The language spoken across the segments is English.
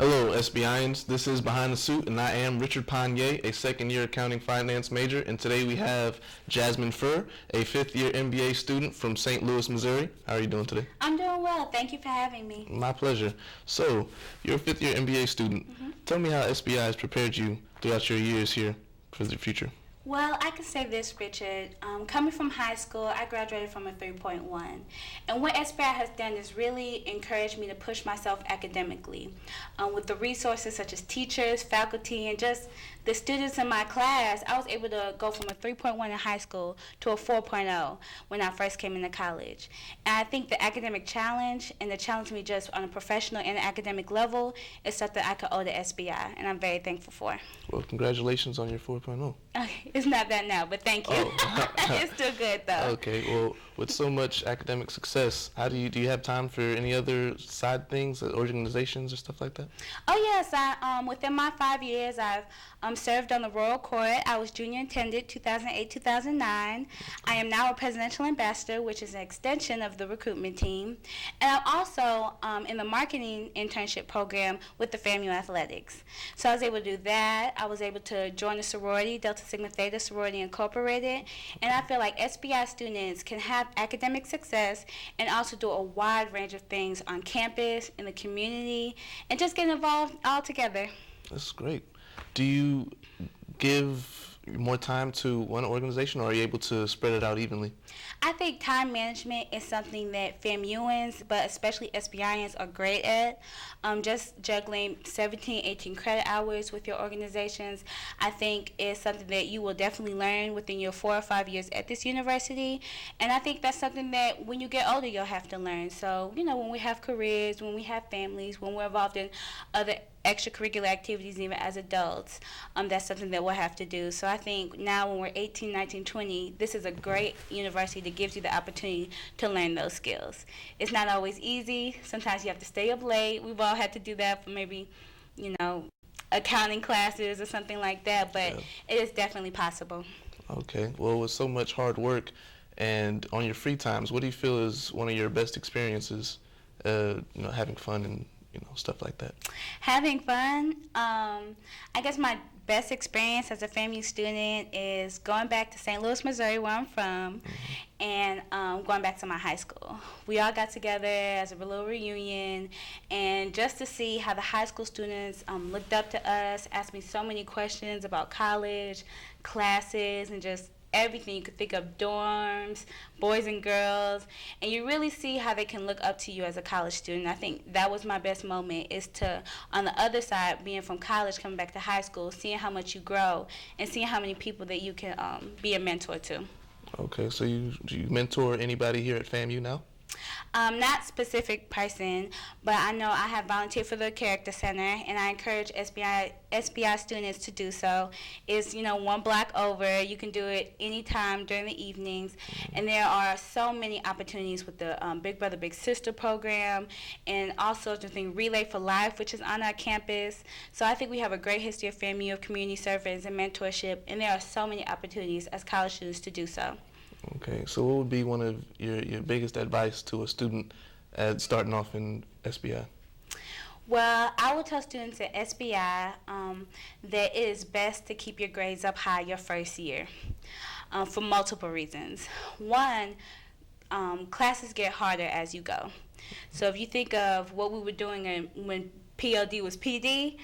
Hello, SBIans. This is Behind the Suit, and I am Richard Panier, a second-year accounting finance major. And today we have Jasmine Furr, a fifth-year MBA student from St. Louis, Missouri. How are you doing today? I'm doing well. Thank you for having me. My pleasure. So, you're a fifth-year MBA student. Tell me how SBI has prepared you throughout your years here for the future. Well, I can say this, Richard. Coming from high school, I graduated from a 3.1. And what SBI has done is really encouraged me to push myself academically. With the resources such as teachers, faculty, and just the students in my class, I was able to go from a 3.1 in high school to a 4.0 when I first came into college. And I think the academic challenge and the challenge me just on a professional and academic level is something I could owe to SBI, and I'm very thankful for. Well, congratulations on your 4.0. Okay, it's not that now, but thank you. Oh. It's still good though. Okay, well, with so much academic success, how do you have time for any other side things, organizations or stuff like that? Oh yes, I within my 5 years, I've served on the Royal Court. I was junior intendant 2008-2009. I am now a presidential ambassador, which is an extension of the recruitment team, and I'm also in the marketing internship program with the FAMU Athletics. So I was able to do that. I was able to join a sorority, Delta Sigma Theta Sorority Incorporated, and I feel like SBI students can have academic success and also do a wide range of things on campus, in the community, and just get involved all together. That's great. Do you give more time to one organization, or are you able to spread it out evenly? I think time management is something that FAMUans, but especially SBIans, are great at. Just juggling 17, 18 credit hours with your organizations, I think is something that you will definitely learn within your 4 or 5 years at this university. And I think that's something that when you get older, you'll have to learn. So, when we have careers, when we have families, when we're involved in other extracurricular activities even as adults, that's something that we'll have to do. So I think now when we're 18, 19, 20, this is a great university that gives you the opportunity to learn those skills. It's not always easy. Sometimes you have to stay up late. We've all had to do that for maybe, accounting classes or something like that, but it is definitely possible. Okay. Well, with so much hard work and on your free times, what do you feel is one of your best experiences, having fun and stuff like that? Having fun, I guess my best experience as a FAMU student is going back to St. Louis, Missouri, where I'm from, and going back to my high school. We all got together as a little reunion, and just to see how the high school students looked up to us, asked me so many questions about college, classes, and just everything you could think of, dorms, boys and girls, and you really see how they can look up to you as a college student. I think that was my best moment, is to, on the other side, being from college, coming back to high school, seeing how much you grow, and seeing how many people that you can be a mentor to. Okay, so do you mentor anybody here at FAMU now? Not specific person, but I know I have volunteered for the Character Center, and I encourage SBI students to do so. It's 1 block over. You can do it anytime during the evenings, and there are so many opportunities with the Big Brother Big Sister program and all sorts of things. Relay for Life, which is on our campus. So I think we have a great history of FAMU, of community service and mentorship, and there are so many opportunities as college students to do so. Okay, so what would be one of your biggest advice to a student starting off in SBI? Well, I would tell students at SBI that it is best to keep your grades up high your first year for multiple reasons. One, classes get harder as you go. So if you think of what we were doing when PLD was PD,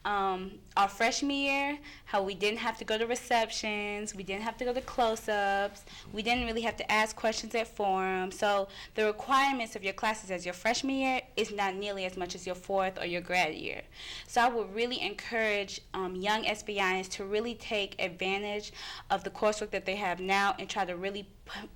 our freshman year, how we didn't have to go to receptions, we didn't have to go to close-ups, we didn't really have to ask questions at forum. So the requirements of your classes as your freshman year is not nearly as much as your fourth or your grad year. So I would really encourage young SBIans to really take advantage of the coursework that they have now and try to really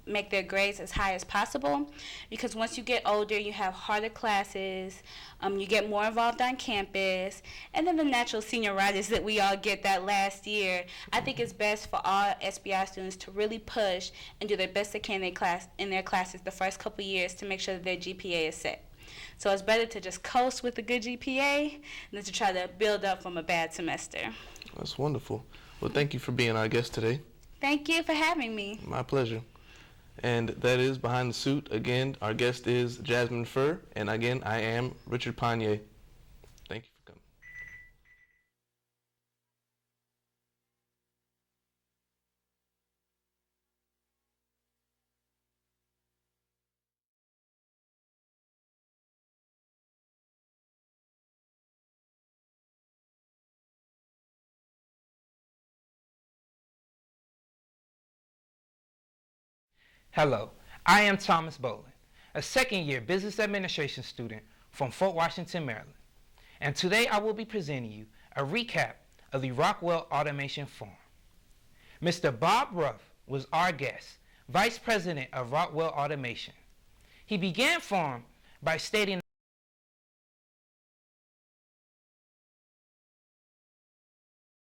make their grades as high as possible, because once you get older, you have harder classes, you get more involved on campus, and then the natural senioritis that we all get that last year. I think it's best for all SBI students to really push and do their best they can in their classes the first couple years to make sure that their GPA is set. So it's better to just coast with a good GPA than to try to build up from a bad semester. That's wonderful. Well, thank you for being our guest today. Thank you for having me. My pleasure. And that is Behind the Suit. Again, our guest is Jasmine Furr, and again, I am Richard Panier. Thank you for coming. Hello, I am Thomas Bolin, a second-year business administration student from Fort Washington, Maryland. And today I will be presenting you a recap of the Rockwell Automation Forum. Mr. Bob Ruff was our guest, Vice President of Rockwell Automation. He began Forum by stating